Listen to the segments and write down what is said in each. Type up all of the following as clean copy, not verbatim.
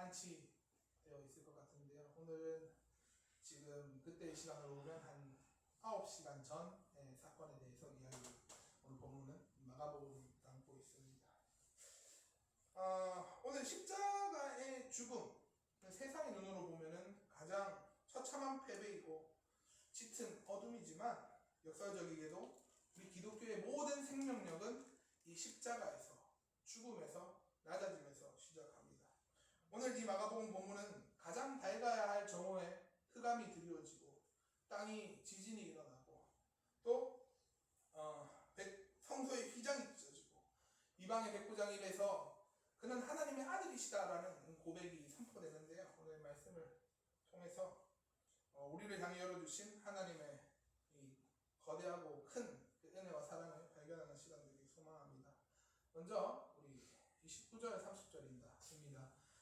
완치되어 있을 것 같은데요. 오늘은 지금 그때의 시간으로 보면 한 9시간 전의 사건에 대해서 오늘 본문은 마가복음이 담고 있습니다. 오늘 십자가의 죽음, 세상의 눈으로 보면은 가장 처참한 패배이고 짙은 어둠이지만 역사적이게도 우리 기독교의 모든 생명력은 이 십자가에서, 죽음에서, 낮아짐에서 시작합니다. 오늘 이 마가복음 본문은 가장 밝아야 할 정오에 흑암이 드리워지고 땅이 지진이 일어나고 또 성소의 휘장이 찢어지고 이방의 백부장 입에서 그는 하나님의 아들이시다라는 고백이 선포되는데요. 오늘 말씀을 통해서 우리를 향해 열어주신 하나님의 이 거대하고 큰 은혜와 사랑을 발견하는 시간 되길 소망합니다. 먼저 우리 29절 30절입니다.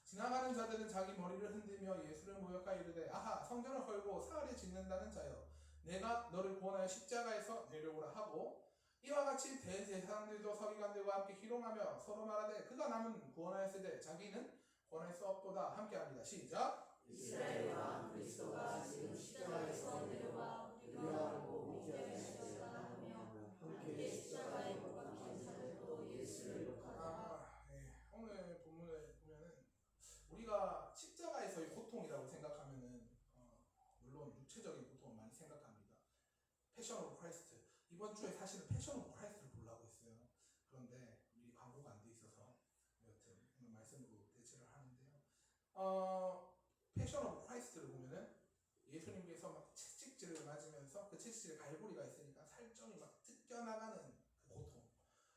지나가는 자들은 자기 머리를 흔들며 예수를 모욕하여 이르되 아하 성전을 헐고 사흘에 짓는다는 자여 내가 너를 구원하여 십자가에서 내려오라 하고 이와 같이 대제사장들도 서기관들과 함께 희롱하며 서로 말하되 그가 남은 구원하였으되 자기는 구원할 수 없도다 함께합니다. 시작. 이스라엘 왕 그리스도가 지금 십자가에서 내려와 우리가 알고 믿게 하시리라 하며 함께 십자가에 못 박힌 자들도 예수를 욕하더라. 오늘 본문을 보면은 우리가 십자가에서의 고통이라고 생각하면은 물론 육체적인 고통을 많이 생각합니다. 패션 오브 크라이스트, 이번 주에 사실은 패션 오브 크라이스트를 보려고 했어요. 그런데 미리 광고가 안 돼 있어서 여튼 말씀으로 대체를 하는데요. 패션 오브 크라이스트를 보면은 예수님께서 막 채찍질을 맞으면서 그 채찍질에 갈고리가 있으니까 살점이 막 뜯겨나가는 그 고통,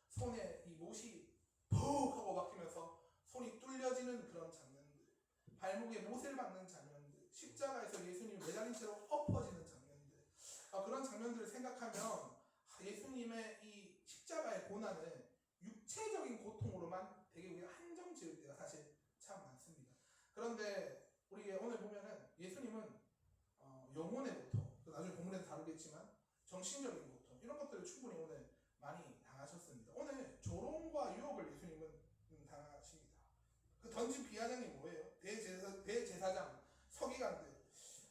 손에 이 못이 푹 하고 박히면서 손이 뚫려지는 그런 장면들, 발목에 못을 박는 장면들, 십자가에서 예수님이 매달린 채로 엎어지는 장면들, 그런 장면들을 생각하면 예수님의 이 십자가의 고난은 육체적인 고통으로만 되게 우리가 한정 지을 때가 사실 참 많습니다. 그런데 우리 오늘 보면은 예수님은 영혼의 고통, 나중에 본문에서 다루겠지만 정신적인 고통, 이런 것들을 충분히 오늘 많이 당하셨습니다. 오늘 조롱과 유혹을 예수님은 당하십니다. 그 던진 비아냥이 뭐예요? 대제사장, 서기관들,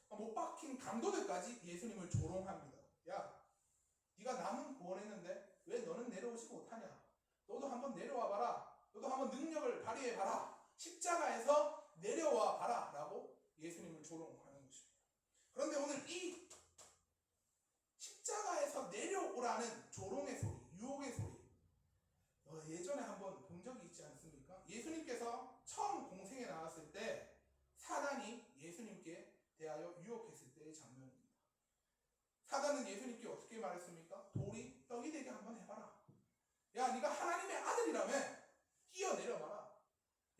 못 박힌 강도들까지 예수님을 조롱합니다. 야, 네가 남은 구원했는데 왜 너는 내려오지 못하냐? 너도 한번 내려와 봐라. 너도 한번 능력을 발휘해 봐라. 십자가에서 내려와 봐라 라고 예수님을 조롱하는 것입니다. 그런데 오늘 이 십자가에서 내려오라는 조롱의 소리, 유혹의 소리, 예전에 한번 본 적이 있지 않습니까? 예수님께서 처음 공생에 나왔을 때 사단이 예수님께 대하여 유혹했을 때의 장면입니다. 사단은 예수님께 어떻게 말했습니까? 돌이 떡이 되게 한번 해봐라. 야, 네가 하나님의 아들이라며 뛰어내려봐라.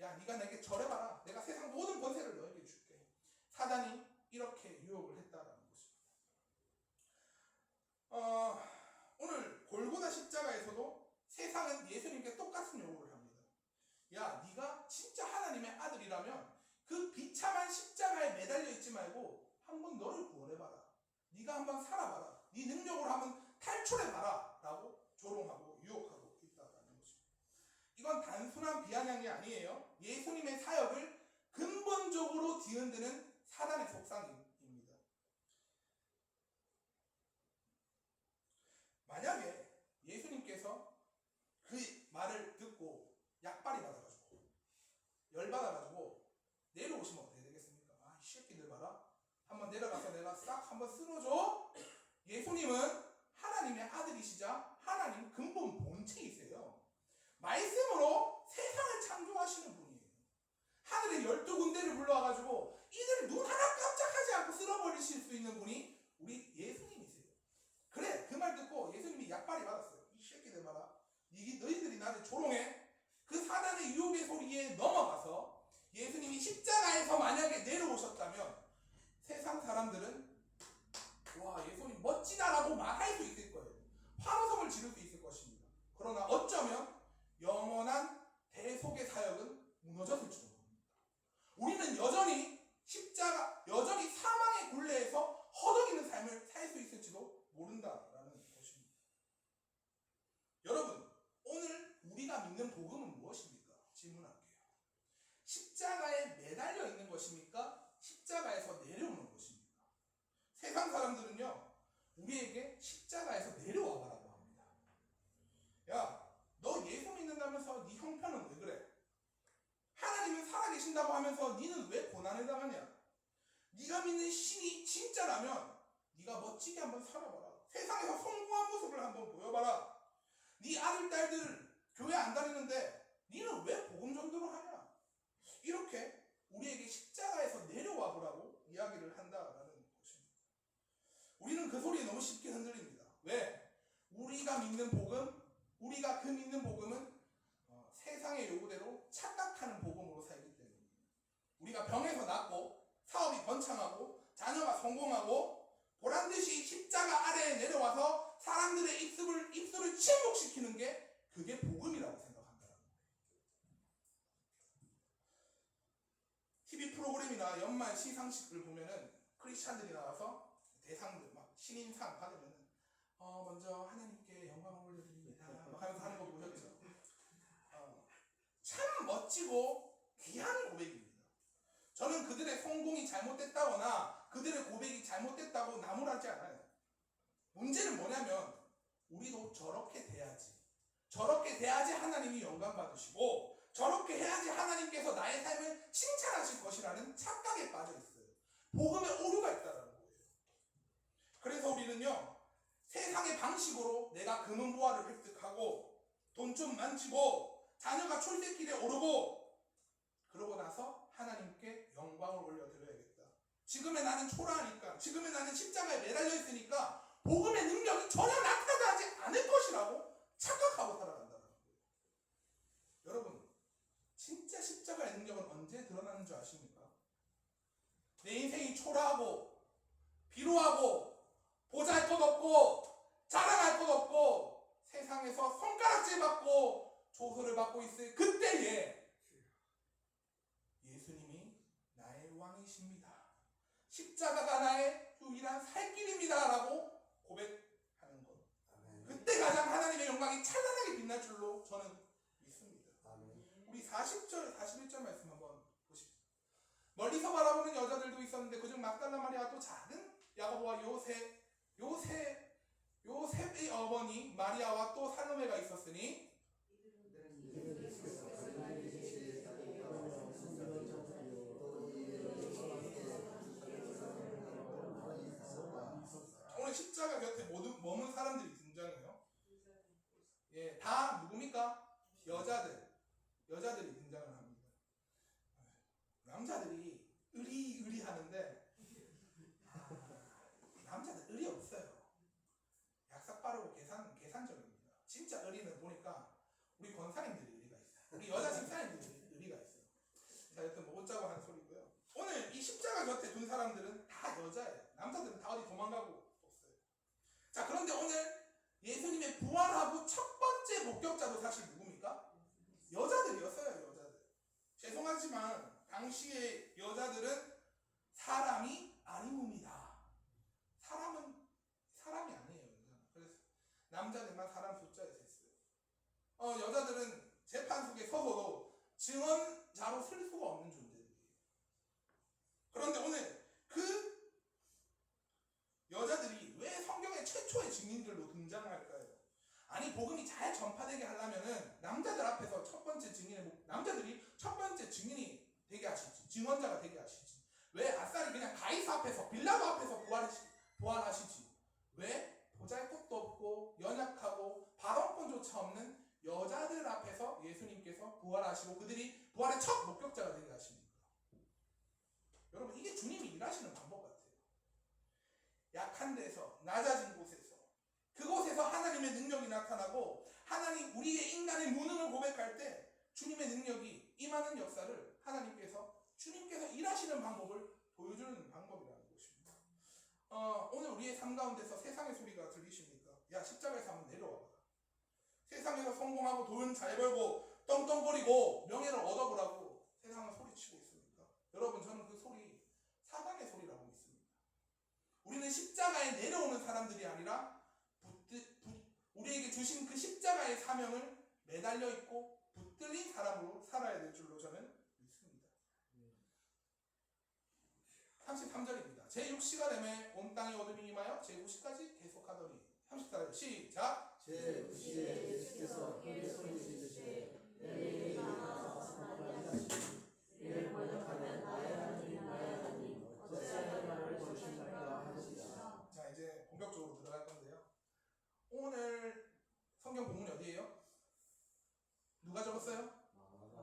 야, 네가 내게 절해봐라. 내가 세상 모든 권세를 너에게 줄게. 사단이 이렇게 유혹을 했다라는 것입니다. 오늘 골고다 십자가에서도 세상은 예수님께 똑같은 요구를 합니다. 야, 네가 진짜 하나님의 아들이라면 그 비참한 십자가에 매달려 있지 말고 한번 너를 구원해봐라. 네가 한번 살아봐라. 네 능력으로 한번 탈출해봐라 라고 조롱하고 유혹하고 있다는 것입니다. 이건 단순한 비아냥이 아니에요. 예수님의 사역을 근본적으로 뒤흔드는 사단의 속상입니다. 만약에 예수님께서 그 말을 듣고 약발이 받아가지고 열받아가지고 내려오시면 어떻게 되겠습니까? 이 새끼들 봐라. 한번 내려가서 내가 싹 한번 쓸어줘. 예수님은 하나님의 아들이시자 하나님 근본 본체이세요. 말씀으로 세상을 창조하시는 분이에요. 하늘의 12군데를 불러와가지고 이들 눈 하나 깜짝하지 않고 쓸어버리실 수 있는 분이 우리 예수님이세요. 그래, 그 말 듣고 예수님이 약발이 받았어요. 이 새끼들 봐라. 너희들이 나를 조롱해. 그 사단의 유혹의 소리에 넘어가서 예수님이 십자가에서 만약에 내려오셨다면 세상 사람들은 와, 예수님 멋지다라고 말할 수 있을 거예요. 환호성을 지를 수 있을 것입니다. 그러나 어쩌면 영원한 대속의 사역은 무너졌을지도 모릅니다. 우리는 여전히 사망의 굴레에서 허덕이는 삶을 살 수 있을지도 모른다라는 것입니다. 여러분, 오늘 우리가 믿는 복음은 무엇입니까? 질문할게요. 십자가에 매달려 것입니까? 십자가에서 내려오는 것입니다. 세상 사람들은요, 우리에게 십자가에서 내려와 봐라고 합니다. 야, 너 예수 믿는다면서 네 형편은 왜 그래? 하나님은 살아계신다고 하면서 너는 왜 고난을 당하냐? 네가 믿는 신이 진짜라면 네가 멋지게 한번 살아봐라. 세상에서 성공한 모습을 한번 보여봐라. 네 아들, 딸들 교회 안 다니는데 너는 왜 복음 전도를 하냐? 이렇게 우리에게 십자가에서 내려와 보라고 이야기를 한다라는 것입니다. 우리는 그 소리에 너무 쉽게 흔들립니다. 왜? 우리가 믿는 복음, 우리가 그 믿는 복음은 세상의 요구대로 착각하는 복음으로 살기 때문입니다. 우리가 병에서 낫고 사업이 번창하고 자녀가 성공하고 보란듯이 십자가 아래에 내려와서 사람들의 입술을 침묵시키는 게 그게 복음이라고 생각한다는 거예요. TV 프로그램이나 연말 시상식을 보면은 크리스찬들이 나와서 대상들 막 신인상 받으면은 먼저 하나님께 영광을 올려드립니다 막 하면서 하는 거 보셨죠? 참 멋지고 귀한 고백입니다. 저는 그들의 성공이 잘못됐다거나 그들의 고백이 잘못됐다고 나무라지 않아요. 문제는 뭐냐면 우리도 저렇게 돼야지. 저렇게 돼야지 하나님이 영광 받으시고 저렇게 해야지 하나님께서 나의 삶을 칭찬하실 것이라는 착각에 빠져 있어요. 복음에 오류가 있다는 거예요. 그래서 우리는요, 세상의 방식으로 내가 금은 보화를 획득하고 돈 좀 만지고 자녀가 출세길에 오르고 그러고 나서 하나님께 영광을 올려드려야겠다. 지금의 나는 초라하니까, 지금의 나는 십자가에 매달려 있으니까 복음의 능력이 전혀 나타나지 않을 것이라고 착각하고 살아간다는 거예요. 여러분, 진짜 십자가의 능력은 언제 드러나는 줄 아십니까? 내 인생이 초라하고 비루하고 보잘것없고 자랑할 것 없고 세상에서 손가락질 받고 조소를 받고 있을 그때에 예수님이 나의 왕이십니다. 십자가가 나의 유일한 살 길입니다 라고 고백하는 것. 그때 가장 하나님의 영광이 찬란하게 빛날 줄로 저는 믿습니다. 우리 40절, 41절 말씀 한번 보십시오. 멀리서 바라보는 여자들도 있었는데 그중 막달라 마리아 또 작은 야고보와 요셉의 어머니 마리아와 또 살로메가 있었으니 오늘 십자가 곁에 머문 사람들이 등장해요. 예, 다 누굽니까? 여자들이 등장을 합니다. 남자들이 의리 하는데 남자들 의리 없어요. 약삭 빠르고 계산적입니다. 진짜 의리는 보니까 우리 권사님들이 의리가 있어요. 우리 여자 집사님들이 의리가 있어요. 자, 여튼 뭐 웃자고 하는 소리고요. 오늘 이 십자가 곁에 둔 사람들은 다 여자예요. 남자들은 다 어디 도망가고 없어요. 자, 그런데 오늘 예수님의 부활하고 첫 번째 목격자도 사실 누굽니까? 여자들이었어요. 여자들. 죄송하지만 당시의 여자들은 사람이 아니옵니다. 사람은 사람이 아니에요. 그래서 남자들만 사람 숫자에 셌어요. 여자들은 재판석에 서서도 증언자로 쓸 수가 없는 존재들이에요. 그런데 오늘 그 여자들이 왜 성경의 최초의 증인들로 등장할까요? 아니, 복음이 잘 전파되게 하려면은 남자들 앞에서 남자들이 첫 번째 증인이 되게 하시지, 증언자가 되게 하시지. 왜 아싸리 그냥 가이사 앞에서, 빌라도 앞에서 부활하시지? 왜? 보잘것도 없고 연약하고 발언권조차 없는 여자들 앞에서 예수님께서 부활하시고 그들이 부활의 첫 목격자가 되게 하십니까? 여러분, 이게 주님이 일하시는 방법 같아요. 약한 데서, 낮아진 곳에서, 그곳에서 하나님의 능력이 나타나고 하나님, 우리의 인간의 무능을 고백할 때 주님의 능력이 임하는 역사를 주님께서 일하시는 방법을 보여주는 방법이라는 것입니다. 오늘 우리의 삶 가운데서 세상의 소리가 들리십니까? 야, 십자가에서 한번 내려와봐. 세상에서 성공하고 돈 잘 벌고 떵떵거리고 명예를 얻어보라고 세상은 소리치고 있습니까? 여러분, 저는 그 소리 사단의 소리라고 믿습니다. 우리는 십자가에 내려오는 사람들이 아니라 우리에게 주신 그 십자가의 사명을 매달려 있고 붙들린 사람으로 살아야 될 줄로 저는 믿습니다. 33절입니다. 제6시가 되매 온 땅에 어둠이 임하여 제9시까지 계속하더니 34절 시작. 제9시에 예수께서 그의 손을 씻으시되 내게 일어나서 사마리아 가시니 이를 번역하면 나의 하나님 어찌하여 나를 버리셨나이까 하시니라. 자, 이제 본격적으로 들어갈 건데요. 오늘 성경 본문이 어디예요? 누가 적었어요?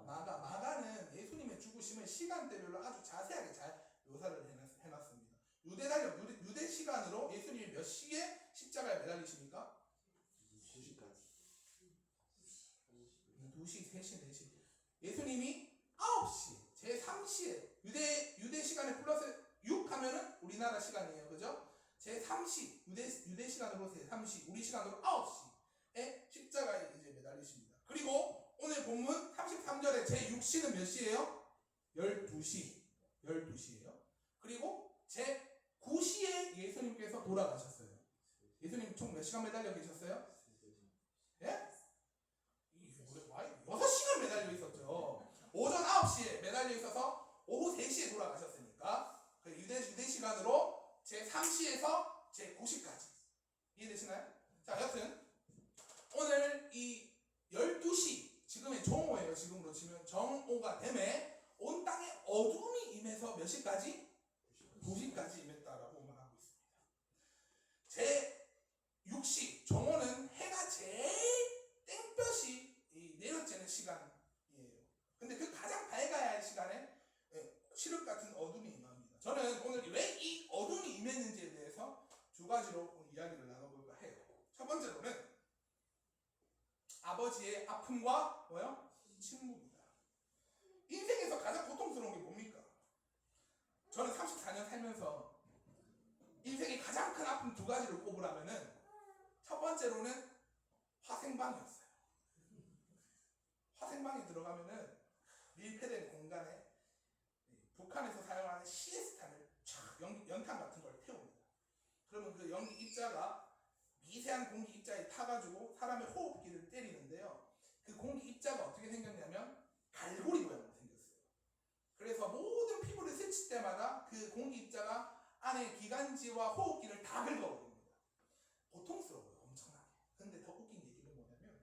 마가는 예수님의 죽으심을 시간대별로 아주 자세하게 잘 묘사를 해놨습니다. 유대 시간으로 예수님이 몇 시에 십자가에 매달리십니까? 2시, 3시, 4시. 예수님이 9시, 제3시에 유대 시간에 플러스 6 하면은 우리나라 시간이에요. 그죠? 제3시, 유대 시간으로 제3시, 우리 시간으로 9시에 십자가에 이제 매달리십니다. 그리고 오늘 본문 33절에 제6시는 몇 시예요? 12시예요. 그리고 제9시에 예수님께서 돌아가셨어요. 예수님 총 몇 시간 매달려 계셨어요? 예? 6시간 매달려 있었죠. 오전 9시에 매달려 있어서 오후 3시에 돌아가셨으니까 그 유대 시간으로 제3시에서 제9시까지 이해되시나요? 자, 여튼 오늘 이 12시 지금의 정오예요. 지금으로 치면 정오가 되매 온 땅에 어둠이 임해서 몇 시까지? 2시까지 임했다라고 말하고 있습니다. 제6시 정오는 해가 제일 땡볕이 내려지는 시간이에요. 근데 그 가장 밝아야 할 시간에 칠흑 같은 어둠이 임합니다. 저는 오늘 왜 이 어둠이 임했는지에 대해서 두 가지로 이야기를 나눠볼까 해요. 첫 번째로는 아버지의 아픔과 뭐요? 침묵입니다. 인생에서 가장 고통스러운 게 뭡니까? 저는 34년 살면서 인생의 가장 큰 아픔 두 가지를 꼽으라면은 첫 번째로는 화생방이었어요. 화생방에 들어가면은 밀폐된 공간에 북한에서 사용하는 시에스탄을 촥 연탄 같은 걸 태웁니다. 그러면 그 연기 입자가 미세한 공기 입자에 타가지고 사람의 호흡기를 때리는데요. 그 공기 입자가 어떻게 생겼냐면 갈고리 모양으로 생겼어요. 그래서 모든 피부를 스칠 때마다 그 공기 입자가 안에 기관지와 호흡기를 다 긁어버립니다. 고통스러워요, 엄청나게. 근데 더 웃긴 얘기는 뭐냐면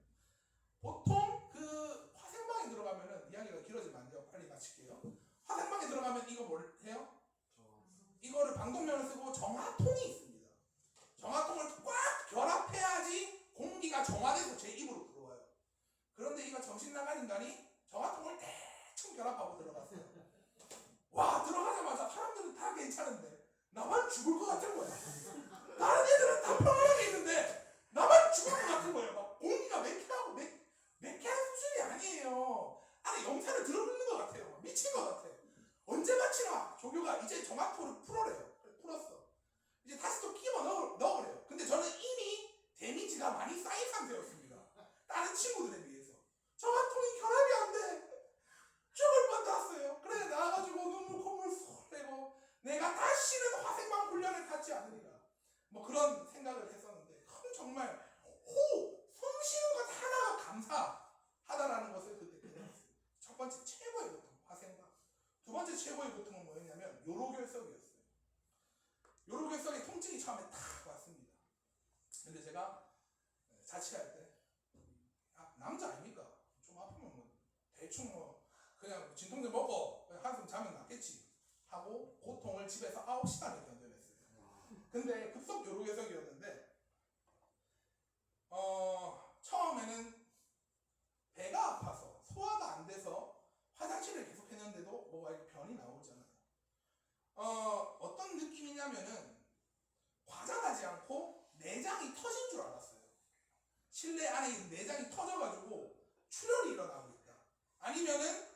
보통 그 화생방에 들어가면은 이야기가 길어지면 안 돼요. 빨리 마칠게요. 화생방에 들어가면 이거 뭘 해요? 이거를 방독면을 쓰고 정화통이 있습니다. 정화통을 꽉 결합해야지 공기가 정화돼서 제 입으로 들어와요. 그런데 이거 정신 나간 인간이 정화통을 대충 결합하고 들어갔어요. 와, 들어가자마자 사람들은 다 괜찮은데 나만 죽을 것 같은 거야. 다른 애들은 다 평안하게 있는데 나만 죽을 것 같은 거예요. 막 공기가 매캐한 수준이 아니에요. 안에 염산을 들어눕는 것 같아요. 미친 것 같아. 언제 마치나 조교가 이제 정화통을 풀어래요. 풀었어. 이제 다시 또 끼워 넣으래요. 근데 저는 이미 데미지가 많이 쌓인 상태였습니다. 다른 친구들에 비해서. 정화통이 결합이 안 돼. 죽을 뻔 났어요. 그래 나와가지고 눈물 콧물 쏙 빼고 내가 다시는 화생방 훈련을 갖지 않으리라. 뭐 그런 생각을 했었는데 정말 숨 쉬는 것 하나가 감사하다라는 것을 그때 깨달았어요. 첫 번째 최고의 고통, 화생방. 두 번째 최고의 고통은 뭐였냐면 요로결석이었어요. 요로결석의 통증이 처음에 탁 왔습니다. 근데 제가 자취할 때 남자 아닙니까? 좀 아프면 뭐 대충 뭐 그냥 진통제 먹고 한숨 자면 낫겠지 하고 고통을 집에서 9시간을 견뎌냈어요. 근데 급속 요로결석이었는데 처음에는 배가 아파서 소화가 안 돼서 화장실을 계속 했는데도 뭐가 이렇게 변이 나오잖아요. 어떤 느낌이냐면은 과장하지 않고 내장이 터진 줄 알았어요. 실내 안에 있는 내장이 터져가지고 출혈이 일어나고 있다. 아니면은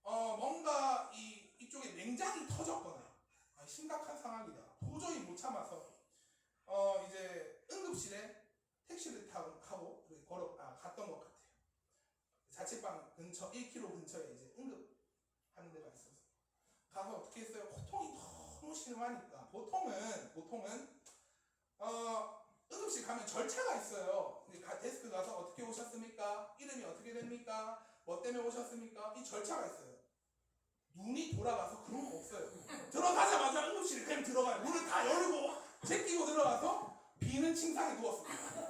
뭔가 이쪽에 냉장이 터졌거나 심각한 상황이다. 도저히 못 참아서 이제 응급실에 택시를 타고 갔던 것 같아요. 자취방 근처 1km 근처에 이제 응급하는 데가 있어서 가서 어떻게 했어요? 고통이 너무 심하니까 보통은 응급실 가면 절차가 있어요. 데스크 가서 어떻게 오셨습니까? 이름이 어떻게 됩니까? 뭐 때문에 오셨습니까? 이 절차가 있어요. 눈이 돌아가서 그런 거 없어요. 들어가자마자 응급실에 그냥 들어가요. 문을 다 열고 제끼고 들어가서 비는 침상에 누웠습니다.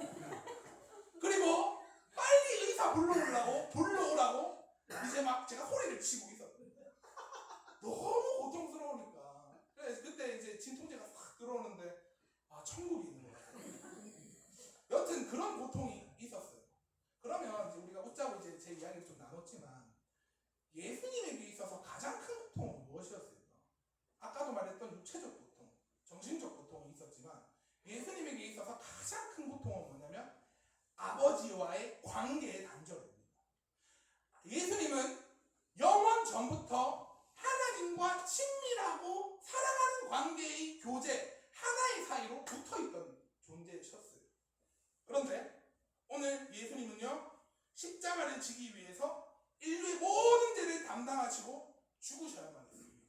그리고 빨리 의사 불러오라고 이제 막 제가 소리를 치고 있었는데 너무 고통스러우니까. 그래서 그때 이제 진통제가 싹 들어오는데 아 천국이 있는 것 같아요. 여튼 그런 고통이 있었어요. 그러면 이제 우리가 웃자고 이제 제 이야기를 좀 나눴지만 예수님에게 있어서 가장 큰 고통은 무엇이었을까? 아까도 말했던 육체적 고통, 정신적 고통이 있었지만 예수님에게 있어서 가장 큰 고통은 뭐냐면 아버지와의 관계의 단절입니다. 예수님은 영원 전부터 하나님과 친밀하고 사랑하는 관계의 교제, 하나의 사이로 붙어있던 존재셨어요. 그런데 오늘 예수님은요, 십자가를 지기 위해서 인류의 모든 죄를 담당하시고 죽으셔야만 했습니다.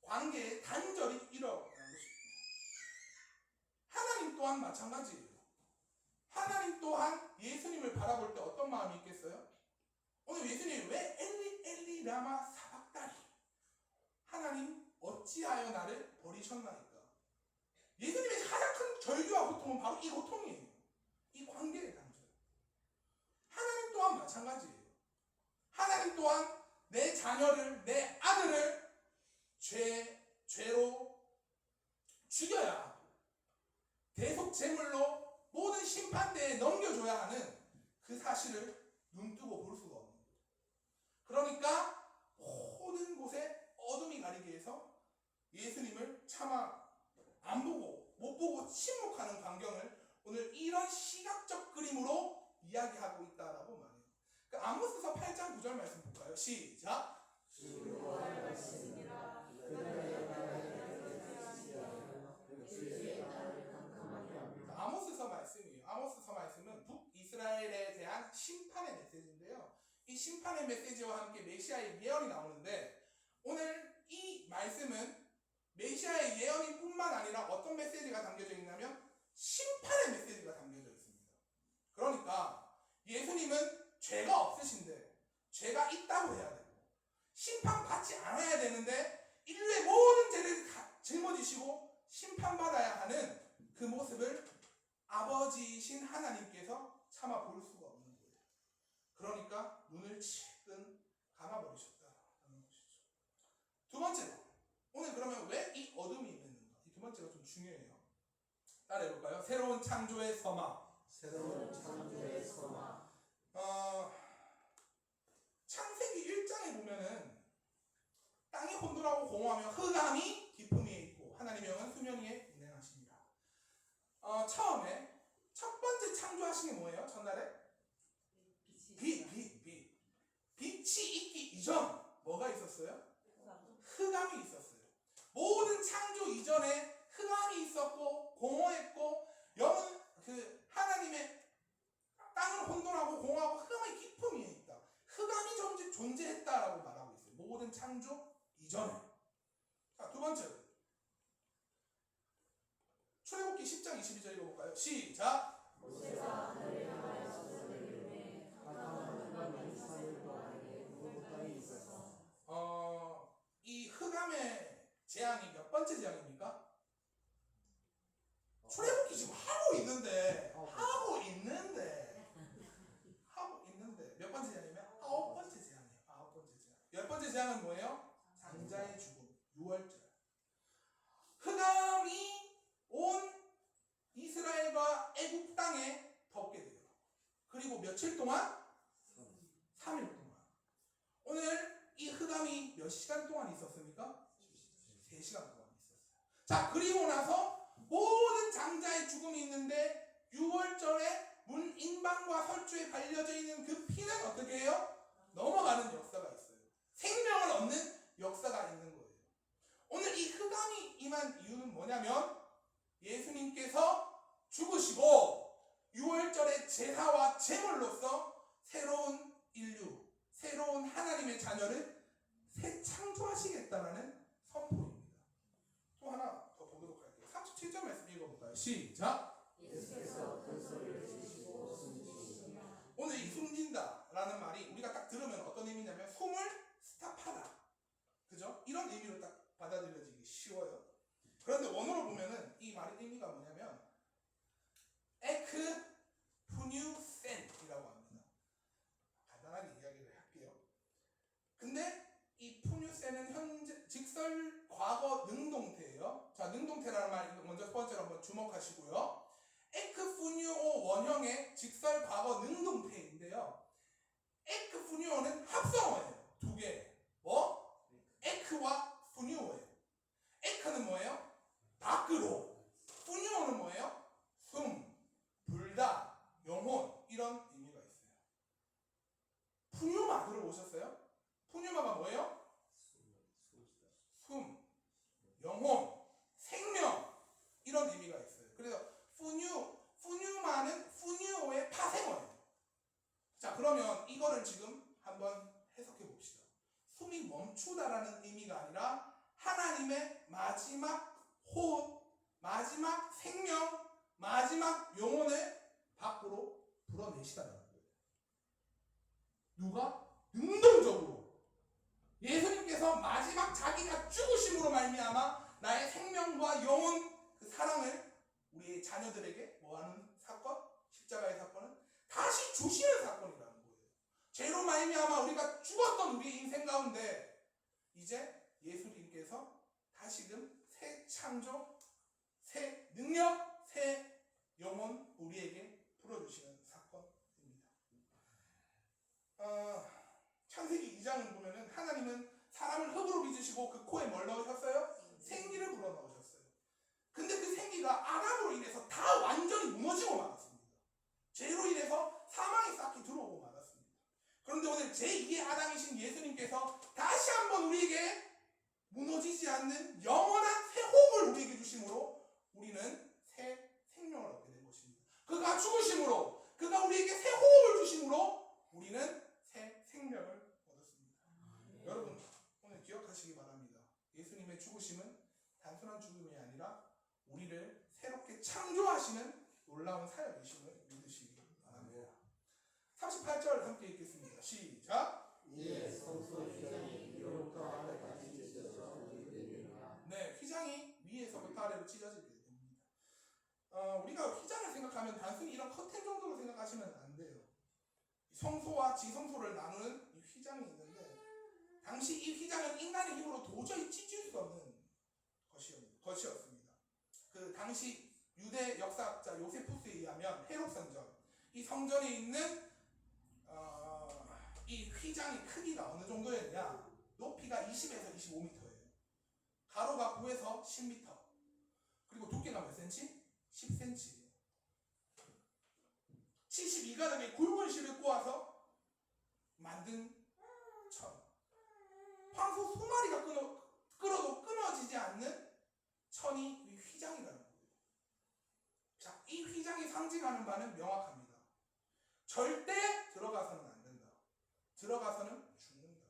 관계의 단절이 일어난 것입니다. 하나님 또한 마찬가지예요. 하나님 또한 예수님을 바라볼 때 어떤 마음이 있겠어요? 오늘 예수님이 왜 엘리 엘리 라마 사박다니, 하나님 어찌하여 나를 버리셨나이까? 예수님의 가장 큰 절규와 고통은 바로 이 고통이에요. 이 관계의 단절. 하나님 또한 마찬가지예요. 하나님 또한 내 자녀를, 내 아들을 죄로 죽여야 하고 대속 제물로 모든 심판대에 넘겨줘야 하는 그 사실을 눈뜨고 볼 수가 없는 거예요. 그러니까 모든 곳에 어둠이 가리게 해서 예수님을 차마 안 보고 못 보고 침묵하는 광경을 오늘 이런 시각적 그림으로 이야기하고 있다라고 말해요. 그러니까 아모스서 8장 9절 말씀 볼까요? 시작. 주의 말씀이라 그들의 아모스서 말씀이에요. 아모스서 말씀은 북이스라엘에 대한 심판의 메시지인데요. 이 심판의 메시지와 함께 메시아의 예언이 나오는데 오늘 이 말씀은 메시아의 예언일 뿐만 아니라 어떤 메시지가 담겨져 있냐면 심판의 메시지가 담겨져 있습니다. 그러니까 예수님은 죄가 없으신데 죄가 있다고 해야 되고 심판받지 않아야 되는데 인류의 모든 죄를 짊어지시고 심판받아야 하는 그 모습을 아버지이신 하나님께서 차마 볼 수가 없는 거예요. 그러니까 눈을 칠끈 감아버리셨다는 것이죠. 두 번째로, 오늘 그러면 왜 이 어둠이 있는가? 이 두 번째가 좀 중요해요. 따라해볼까요? 새로운 창조의 서막. 새로운 창조의 서막. 창세기 1장에 보면은 땅이 혼돈하고 공허하며 흑암이 깊음 위에 있고 하나님의 영은 수면 위에 운행하십니다. 처음에 첫 번째 창조하신 게 뭐예요? 첫날에? 빛. 빛이 있기 이전 뭐가 있었어요? 흑암이 있었어요. 모든 창조 이전에 흑암이 있었고 공허했고 영은 그 하나님의 땅을 혼돈하고 공허하고 흑암의 깊음 위에 있다. 흑암이 존재했다라고 말하고 있어요. 모든 창조 이전에. 자, 두 번째로 출애굽기 10장 22절 읽어볼까요? 시작. 모세가 하늘을 향하여 서서히 가까운 흑암이 산을 보아하니 그 땅에 있었어. 이 흑암의 재앙이 몇 번째 재앙입니까? 출애굽기 지금 하고 있는데 몇 번째 재앙이면? 9번째 재앙이에요. 9번째 재앙. 10번째 재앙은 뭐예요? 장자의 죽음, 6월절. 흑암이 온 이스라엘과 애국 땅에 덮게 돼요. 그리고 며칠 동안? 3일 동안. 오늘 이 흑암이 몇 시간 동안 있었습니까? 3시간 동안 있었어요. 자, 그리고 나서 모든 장자의 죽음이 있는데 6월절에 문 인방과 설주에 발려져 있는 그 피는 어떻게 해요? 넘어가는 역사가 있어요. 생명을 얻는 역사가 있는 거예요. 오늘 이 흑암이 임한 이유는 뭐냐면 예수님께서 죽으시고 6월절의 제사와 제물로서 새로운 인류, 새로운 하나님의 자녀를 새 창조하시겠다라는 선포입니다. 또 하나 더 보도록 할게요. 37절 말씀 읽어볼까요? 시작. 예수께서 큰 소리를 지시고 숨지시니라. 오늘 이 숨진다라는 말이 우리가 딱 들으면 어떤 의미냐면 숨을 스탑하다. 그죠? 원형의 직설 과거 능동태인데요. 에크 푸뉴어는 합성어예요. 두 개. 뭐? 에크와 푸뉴어예요. 에크는 뭐예요? 밖으로. 푸뉴어는 뭐예요? 숨, 불다, 영혼 이런 의미가 있어요. 푸뉴마 들어보셨어요? 푸뉴마가 뭐예요? 숨, 영혼, 생명 이런 의미가 있어요. 그래서 푸뉴마는 푸뉴어의 파생어예요. 자, 그러면 이거를 지금 한번 해석해 봅시다. 숨이 멈추다라는 의미가 아니라 하나님의 마지막 호흡, 마지막 생명, 마지막 영혼을 밖으로 불어내시다는 거예요. 누가? 능동적으로. 예수님께서 마지막 자기가 죽으심으로 말미암아 나의 생명과 영혼 그 사랑을 우리의 자녀들에게 뭐하는 사건? 십자가의 사건은 다시 주시는 사건이라는 거예요. 죄로 말미암아 우리가 죽었던 우리의 인생 가운데 이제 예수님께서 다시금 새 창조, 새 능력, 새 영혼 우리에게 불어주시는 사건입니다. 창세기 2장을 보면은 하나님은 사람을 흙으로 빚으시고 그 코에 뭘 넣으셨어요? 생기를 불어넣으셨어요. 근데 그 생기가 아담으로 인해서 다 완전히 무너지고 말았습니다. 죄로 인해서 사망이 싹히 들어오고 말았습니다. 그런데 오늘 제2의 아담이신 예수님께서 다시 한번 우리에게 무너지지 않는 영원한 새 호흡을 우리에게 주심으로 우리는 새 생명을 얻게 된 것입니다. 그가 죽으심으로, 그가 우리에게 새 호흡을 주심으로 우리는 새 생명을 얻었습니다. 여러분 오늘 기억하시기 바랍니다. 예수님의 죽으심은 단순한 죽음이 아니라 우리를 새롭게 창조하시는 놀라운 사역이심을 믿으시기 바랍니다. 38절 함께 읽겠습니다. 시작. 이에 성소 휘장이 위로부터 아래까지 찢어져 우리들이라. 네, 휘장이 위에서부터 아래로 찢어지게 됩니다. 우리가 휘장을 생각하면 단순히 이런 커튼 정도로 생각하시면 안 돼요. 성소와 지성소를 나누는 이 휘장이 있는데 당시 이 휘장은 인간의 힘으로 도저히 찢을 수 없는 것이었습니다. 그 당시 유대 역사학자 요세푸스에 의하면 헤롯 성전, 이 성전에 있는 이 휘장의 크기가 어느 정도였냐? 높이가 20에서 25m예요. 가로가 9에서 10m. 그리고 두께가 몇 cm? 10cm예요. 72가닥의 굵은 실을 꼬아서 만든 천. 황소 수마리가 끌어도 끊어지지 않는 천이 이 휘장이라는 거예요. 자, 이 휘장이 상징하는 바는 명확합니다. 절대 들어가서는 안 된다. 들어가서는 죽는다.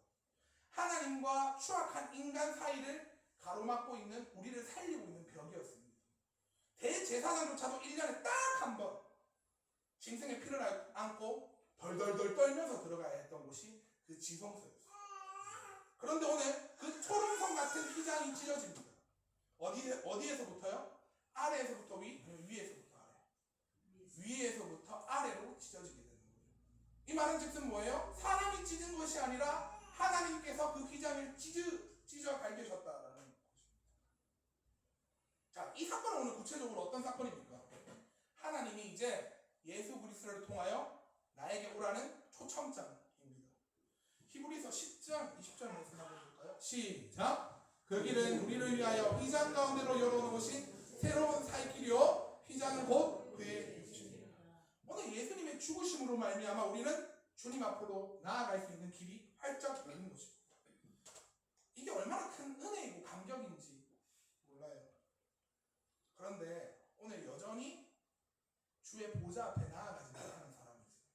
하나님과 추악한 인간 사이를 가로막고 있는, 우리를 살리고 있는 벽이었습니다. 대제사장조차도 1년에 딱 한 번 짐승의 피를 안고 덜덜덜 떨면서 들어가야 했던 곳이 그 지성소였어요. 그런데 오늘 그 초롱성 같은 휘장이 찢어집니다. 어디에서부터요? 아래에서부터 위, 위에서부터 아래. 위에서부터 아래로 찢어지게 되는 거예요. 이 말은 즉슨 뭐예요? 사람이 찢은 것이 아니라 하나님께서 그 휘장을 찢어 갈기셨다라는 것입니다. 자, 이 사건은 오늘 구체적으로 어떤 사건입니까? 하나님이 이제 예수 그리스도를 통하여 나에게 오라는 초청장입니다. 히브리서 10장 20절 말씀 한번 볼까요? 시작. 그 길은 우리를 위하여 휘장 가운데로 열어놓으신 새로운 살 길이요 휘장은 곧 그의 육체니라. 오늘 예수님의 죽으심으로 말미암아 우리는 주님 앞으로 나아갈 수 있는 길이 활짝 열린 것입니다. 이게 얼마나 큰 은혜이고 감격인지 몰라요. 그런데 오늘 여전히 주의 보좌 앞에 나아가지 못하는 사람이 있습니다.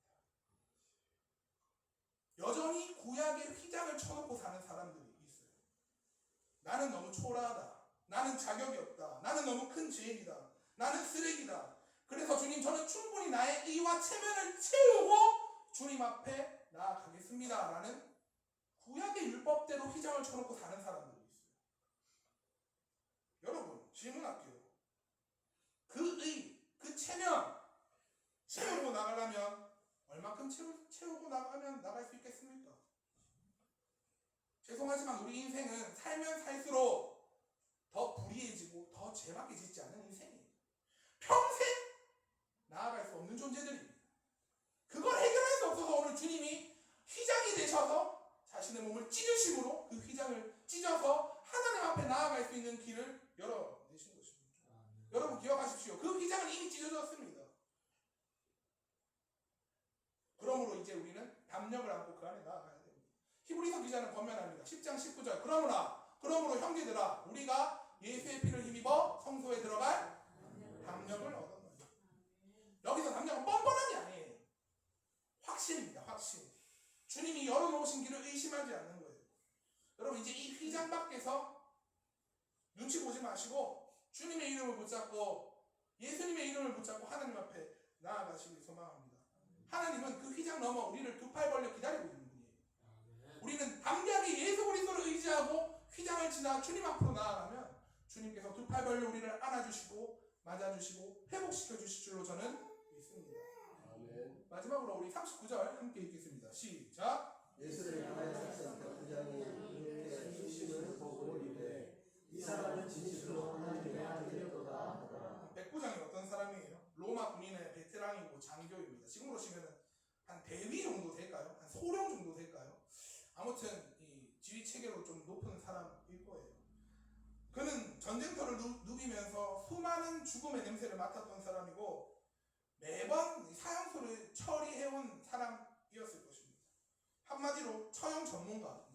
여전히 구약의 휘장을 쳐놓고 사는 사람들이 있어요. 나는 너무 초라하다. 나는 자격이 없다. 나는 너무 큰 죄인이다. 나는 쓰레기다. 그래서 주님, 저는 충분히 나의 의와 체면을 채우고 주님 앞에 나아가겠습니다. 라는 구약의 율법대로 휘장을 쳐놓고 사는 사람들이 있어요. 여러분, 질문할게요. 그 의, 그 체면 채우고 나가려면 얼마큼 채우고 나가면 나갈 수 있겠습니까? 죄송하지만 우리 인생은 살면 살수록 더 불의해지고 더 죄밖에 짓지 않는 인생이에요. 평생 나아갈 수 없는 존재. 존재들입니다. 그걸 해결할 수 없어서 오늘 주님이 휘장이 되셔서 자신의 몸을 찢으심으로 그 휘장을 찢어서 하나님 앞에 나아갈 수 있는 길을 열어내신 것입니다. 여러분 기억하십시오. 그 휘장은 이미 찢어졌습니다. 그러므로 이제 우리는 담력을 안고 그 안에 나아가야 됩니다. 히브리서 기자는 권면합니다. 10장 19절 그러므로 형제들아 우리가 예수의 피를 힘입어 성소에 들어갈 담력을 얻었노라. 여기서 담력은 뻔뻔함이 아니에요. 확신입니다. 확신. 주님이 열어놓으신 길을 의심하지 않는 거예요. 여러분 이제 이 휘장 밖에서 눈치 보지 마시고 주님의 이름을 붙잡고 예수님의 이름을 붙잡고 하나님 앞에 나아가시길 소망합니다. 하나님은 그 휘장 넘어 우리를 두 팔 벌려 기다리고 있는 분이에요. 우리는 담대하게 예수 그리스도를 의지하고 휘장을 지나 주님 앞으로 나아가면 주님께서 두 팔 벌려 우리를 안아주시고 맞아주시고 회복시켜 주실 줄로 저는 믿습니다. 아멘. 마지막으로 우리 39절 함께 읽겠습니다. 시작. 예수를 향하여 샀던 백부장이 이렇게 중심을 보고 이르되 이 사람은 진실로 하나님의 아들이로다 하더라. 백부장이 어떤 사람이에요? 로마 군인의 베테랑이고 장교입니다. 지금으로 치면 한 대위 정도 될까요? 한 소령 정도 될까요? 아무튼 이 지휘 체계로 좀 높은 사람일 거예요. 그는 전쟁터를 누비면서 수많은 죽음의 냄새를 맡았던 사람이고 매번 사형수를 처리해온 사람이었을 것입니다. 한마디로 처형 전문가이죠.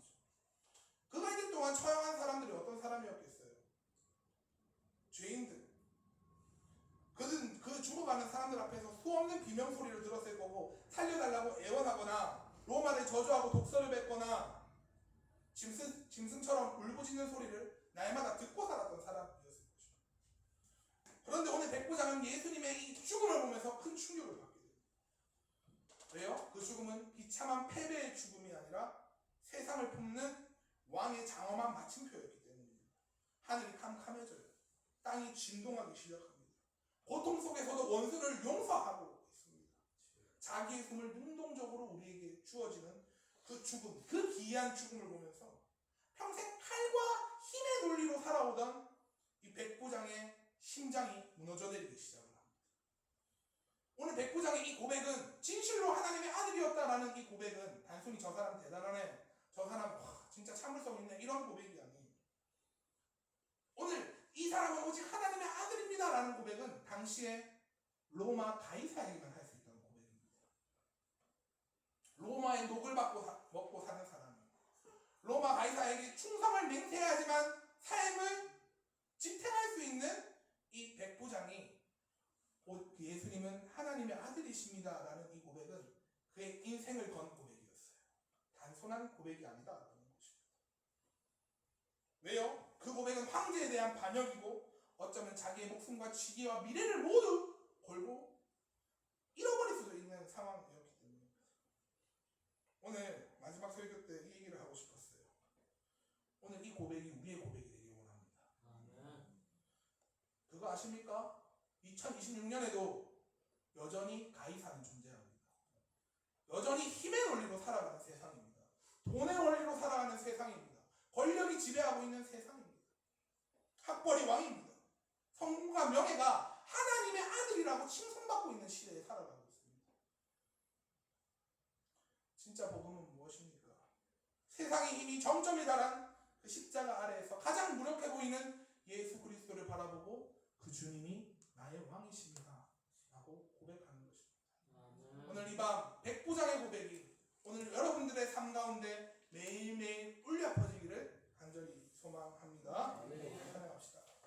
그가 있을 동안 처형한 사람들이 어떤 사람이었겠어요? 죄인들. 그는 그 죽어가는 사람들 앞에서 수없는 비명소리를 들었을 거고 살려달라고 애원하거나 로마를 저주하고 독서를 뱉거나 짐승처럼 울부짖는 소리를 날마다 듣고 살았던 사람이었을 것입니다. 그런데 오늘 백부장은 예수님의 이 죽음을 보면서 큰 충격을 받게 됩니다. 왜요? 그 죽음은 비참한 패배의 죽음이 아니라 세상을 품는 왕의 장엄한 마침표였기 때문입니다. 하늘이 캄캄해져요. 땅이 진동하기 시작합니다. 고통 속에서도 원수를 용서하고 있습니다. 자기의 숨을 능동적으로 우리에게 주어지는 그 죽음, 그 기이한 죽음을 보면서 평생 칼과 힘의 논리로 살아오던 이 백부장의 심장이 무너져 내리기 시작을 합니다. 오늘 백부장의 이 고백은 진실로 하나님의 아들이었다라는 이 고백은 단순히 저 사람 대단하네, 저 사람 와, 진짜 참을성 있네 이런 고백이 아니에요. 오늘 이 사람은 오직 하나님의 아들입니다라는 고백은 당시에 로마 가이사에게만 할 수 있다는 고백입니다. 로마의 녹을 먹고 사는 사람입니다. 로마 가이사에게 충성을 맹세하지만 삶을 지탱할 수 있는 이 백부장이 곧 예수님은 하나님의 아들이십니다라는 이 고백은 그의 인생을 건 고백이었어요. 단순한 고백이 아니다라는 것입니다. 왜요? 그 고백은 황제에 대한 반역이고 어쩌면 자기의 목숨과 직위와 미래를 모두 걸고 잃어버릴 수도 있는 상황이었기 때문입니다. 오늘 마지막 설교 때 이 얘기를 하고 싶었어요. 오늘 이 고백이 우리의 고백이 되길 원합니다. 그거 아십니까? 2026년에도 여전히 가이사는 존재합니다. 여전히 힘의 원리로 살아가는 세상입니다. 돈의 원리로 살아가는 세상입니다. 권력이 지배하고 있는 세상입니다. 학벌이 왕입니다. 성공과 명예가 하나님의 아들이라고 칭송받고 있는 시대에 살아가고 있습니다. 진짜 복음은 무엇입니까? 세상의 힘이 정점에 달한 그 십자가 아래에서 가장 무력해 보이는 예수 그리스도를 바라보고 그 주님이 나의 왕이십니다 라고 고백하는 것입니다. 오늘 이 밤 백부장의 고백이 오늘 여러분들의 삶 가운데 매일매일